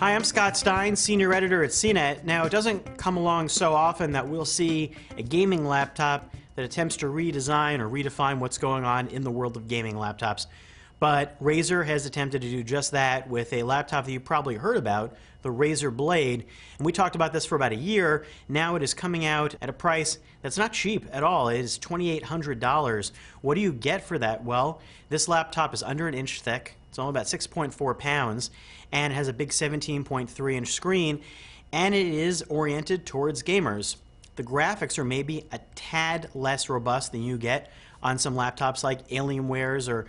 Hi, I'm Scott Stein, Senior Editor at CNET. Now, it doesn't come along so often that we'll see a gaming laptop that attempts to redesign or redefine what's going on in the world of gaming laptops. But Razer has attempted to do just that with a laptop that you probably heard about, the Razer Blade. And we talked about this for about a year. Now it is coming out at a price that's not cheap at all. It is $2,800. What do you get for that? Well, this laptop is under an inch thick. It's only about 6.4 pounds and has a big 17.3-inch screen, and it is oriented towards gamers. The graphics are maybe a tad less robust than you get on some laptops like Alienware's or,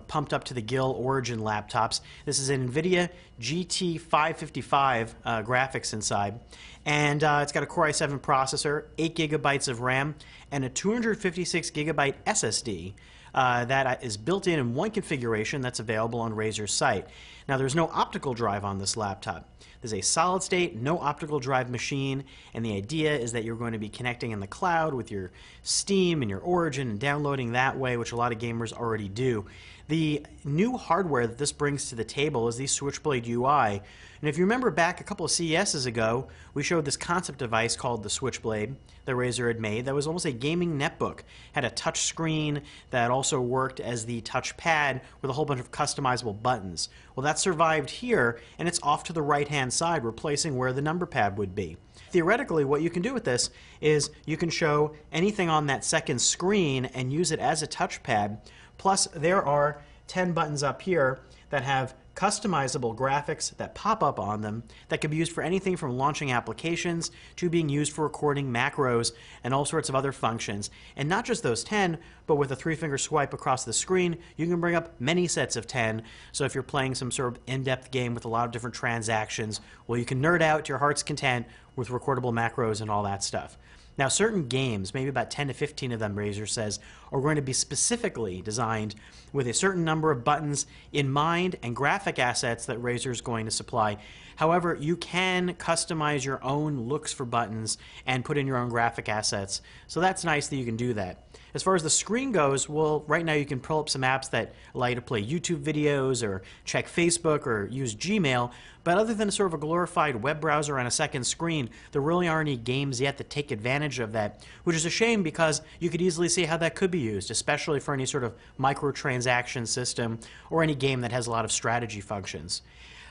pumped up to the gill Origin laptops. This is an NVIDIA GT555 graphics inside, and it's got a Core i7 processor, 8 gigabytes of RAM, and a 256 gigabyte SSD. That is built in one configuration that's available on Razer's site. Now, there's no optical drive on this laptop. There's a solid-state, no optical drive machine, and the idea is that you're going to be connecting in the cloud with your Steam and your Origin and downloading that way, which a lot of gamers already do. The new hardware that this brings to the table is the Switchblade UI. And if you remember back a couple of CESs ago, we showed this concept device called the Switchblade that Razer had made that was almost a gaming netbook. Had a touch screen that also worked as the touchpad with a whole bunch of customizable buttons. Well, that survived here, and it's off to the right-hand side, replacing where the number pad would be. Theoretically, what you can do with this is you can show anything on that second screen and use it as a touchpad. Plus, there are 10 buttons up here that have customizable graphics that pop up on them that can be used for anything from launching applications to being used for recording macros and all sorts of other functions. And not just those 10, but with a 3-finger swipe across the screen, you can bring up many sets of 10. So if you're playing some sort of in-depth game with a lot of different transactions, well, you can nerd out to your heart's content with recordable macros and all that stuff. Now, certain games, maybe about 10 to 15 of them, Razer says, are going to be specifically designed with a certain number of buttons in mind and graphic assets that Razer is going to supply. However, you can customize your own looks for buttons and put in your own graphic assets. So that's nice that you can do that. As far as the screen goes, well, right now you can pull up some apps that allow you to play YouTube videos or check Facebook or use Gmail. But other than sort of a glorified web browser on a second screen, there really aren't any games yet that take advantage of that, which is a shame because you could easily see how that could be used, especially for any sort of microtransaction system or any game that has a lot of strategy functions.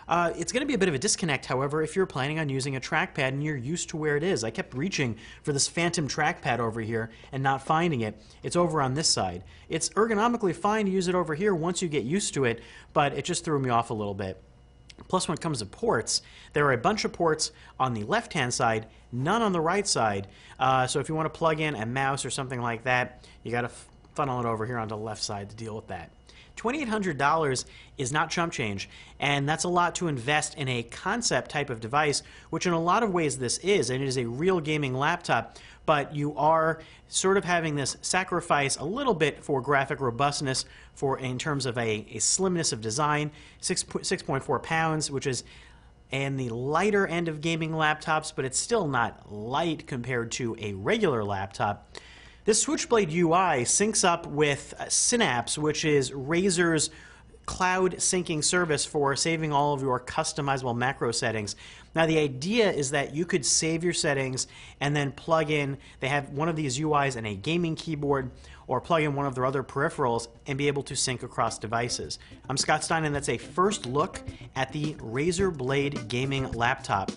It's going to be a bit of a disconnect, however, if you're planning on using a trackpad and you're used to where it is. I kept reaching for this phantom trackpad over here and not finding it. It's over on this side. It's ergonomically fine to use it over here once you get used to it, but it just threw me off a little bit. Plus, when it comes to ports, there are a bunch of ports on the left-hand side, none on the right side. So if you want to plug in a mouse or something like that, you got to funnel it over here onto the left side to deal with that. $2,800 is not chump change, and that's a lot to invest in a concept type of device, which in a lot of ways this is, and it is a real gaming laptop, but you are sort of having this sacrifice a little bit for graphic robustness in terms of a slimness of design, 6.4 pounds, which is in the lighter end of gaming laptops, but it's still not light compared to a regular laptop. This Switchblade UI syncs up with Synapse, which is Razer's cloud syncing service for saving all of your customizable macro settings. Now, the idea is that you could save your settings and then plug in, they have one of these UIs in a gaming keyboard or plug in one of their other peripherals and be able to sync across devices. I'm Scott Stein, and that's a first look at the Razer Blade gaming laptop.